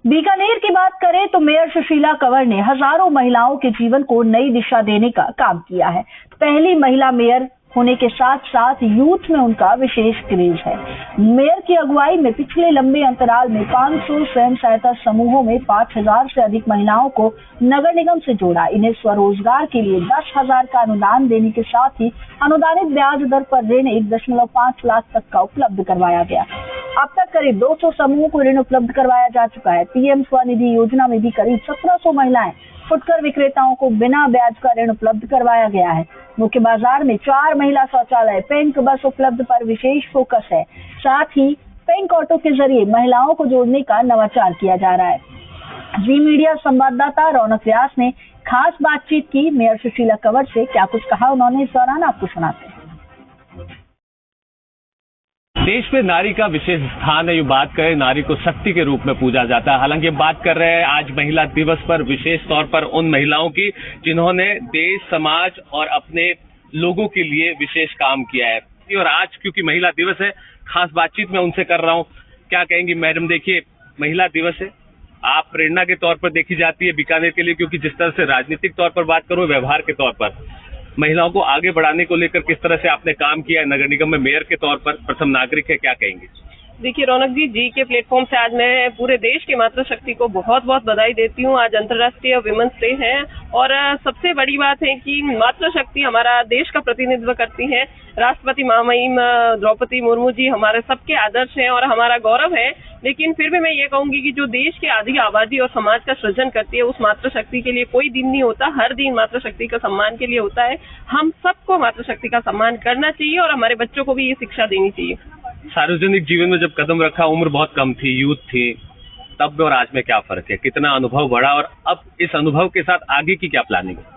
बीकानेर की बात करें तो मेयर सुशीला कंवर ने हजारों महिलाओं के जीवन को नई दिशा देने का काम किया है। पहली महिला मेयर होने के साथ साथ यूथ में उनका विशेष क्रेज है। मेयर की अगुवाई में पिछले लंबे अंतराल में 500 स्वयं सहायता समूहों में 5000 से अधिक महिलाओं को नगर निगम से जोड़ा। इन्हें स्वरोजगार के लिए 10,000 का अनुदान देने के साथ ही अनुदानित ब्याज दर पर ऋण 1.5 लाख तक का उपलब्ध करवाया गया। अब तक करीब 200 समूहों को ऋण उपलब्ध करवाया जा चुका है। पीएम स्वनिधि योजना में भी करीब 1700 महिलाएं फुटकर विक्रेताओं को बिना ब्याज का ऋण उपलब्ध करवाया गया है। मुख्य बाजार में 4 महिला शौचालय, पिंक बस उपलब्ध पर विशेष फोकस है। साथ ही पिंक ऑटो के जरिए महिलाओं को जोड़ने का नवाचार किया जा रहा है। जी मीडिया संवाददाता रौनक व्यास ने खास बातचीत की मेयर सुशीला कंवर से। क्या कुछ कहा उन्होंने इस दौरान, आपको सुनाते हैं। देश में नारी का विशेष स्थान है। ये बात करें, नारी को शक्ति के रूप में पूजा जाता है। हालांकि बात कर रहे हैं आज महिला दिवस पर, विशेष तौर पर उन महिलाओं की जिन्होंने देश, समाज और अपने लोगों के लिए विशेष काम किया है। और आज क्योंकि महिला दिवस है, खास बातचीत मैं उनसे कर रहा हूँ। क्या कहेंगी मैडम? देखिए, महिला दिवस है, आप प्रेरणा के तौर पर देखी जाती है बीकानेर के लिए, क्योंकि जिस तरह से राजनीतिक तौर पर बात करूं, व्यवहार के तौर पर महिलाओं को आगे बढ़ाने को लेकर किस तरह से आपने काम किया है नगर निगम में मेयर के तौर पर, प्रथम नागरिक है, क्या कहेंगे? देखिए रौनक जी के प्लेटफॉर्म से आज मैं पूरे देश की मातृशक्ति को बहुत बहुत बधाई देती हूँ। आज अंतर्राष्ट्रीय विमेंस डे है और सबसे बड़ी बात है कि मातृशक्ति हमारा देश का प्रतिनिधित्व करती है। राष्ट्रपति महामहिम द्रौपदी मुर्मू जी हमारे सबके आदर्श हैं और हमारा गौरव है। लेकिन फिर भी मैं ये कहूंगी कि जो देश की आधी आबादी और समाज का सृजन करती है, उस मातृशक्ति के लिए कोई दिन नहीं होता, हर दिन मातृशक्ति का सम्मान के लिए होता है। हम सबको मातृशक्ति का सम्मान करना चाहिए और हमारे बच्चों को भी ये शिक्षा देनी चाहिए। सार्वजनिक जीवन में जब कदम रखा, उम्र बहुत कम थी, यूथ थी, तब और आज में क्या फर्क है? कितना अनुभव बढ़ा और अब इस अनुभव के साथ आगे की क्या प्लानिंग है?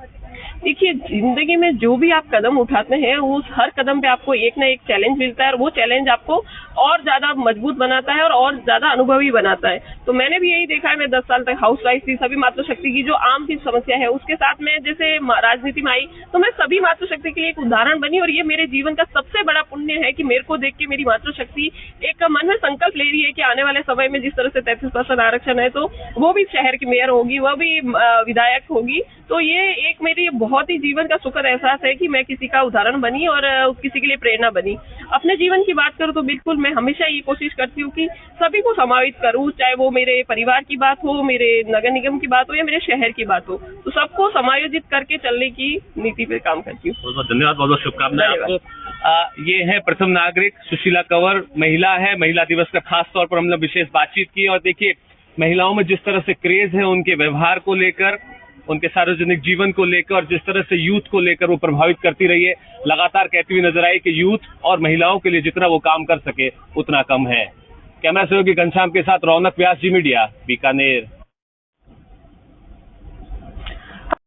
देखिए, जिंदगी में जो भी आप कदम उठाते हैं, उस हर कदम पे आपको एक ना एक चैलेंज मिलता है और वो चैलेंज आपको और ज्यादा मजबूत बनाता है और ज्यादा अनुभवी बनाता है। तो मैंने भी यही देखा है, मैं 10 साल तक हाउस वाइफ थी। सभी मातृशक्ति की जो आम सी समस्या है उसके साथ में जैसे राजनीति में आई तो मैं सभी मातृशक्ति के लिए एक उदाहरण बनी और ये मेरे जीवन का सबसे बड़ा पुण्य है कि मेरे को देख के मेरी मातृशक्ति एक मन में संकल्प ले रही है कि आने वाले समय में जिस तरह से 33% आरक्षण है, तो वो भी शहर की मेयर होगी, वह भी विधायक होगी। तो ये एक मेरी बहुत ही जीवन का सुखद एहसास है कि मैं किसी का उदाहरण बनी और किसी के लिए प्रेरणा बनी। अपने जीवन की बात करूं तो बिल्कुल मैं हमेशा ये कोशिश करती हूँ कि सभी को समावित करूं, चाहे वो मेरे परिवार की बात हो, मेरे नगर निगम की बात हो या मेरे शहर की बात हो, तो सबको समायोजित करके चलने की नीति पे काम करती हूँ। बहुत बहुत धन्यवाद, बहुत बहुत शुभकामनाएं आपको। ये है प्रथम नागरिक सुशीला कंवर, महिला है। महिला दिवस का खास तौर पर हमने विशेष बातचीत की और देखिए महिलाओं में जिस तरह से क्रेज है, उनके व्यवहार को लेकर, उनके सार्वजनिक जीवन को लेकर और जिस तरह से यूथ को लेकर वो प्रभावित करती रही है। लगातार कहती हुई नजर आई कि यूथ और महिलाओं के लिए जितना वो काम कर सके उतना कम है। कैमरा सहयोगी घनश्याम के साथ रौनक व्यास, जी मीडिया, बीकानेर।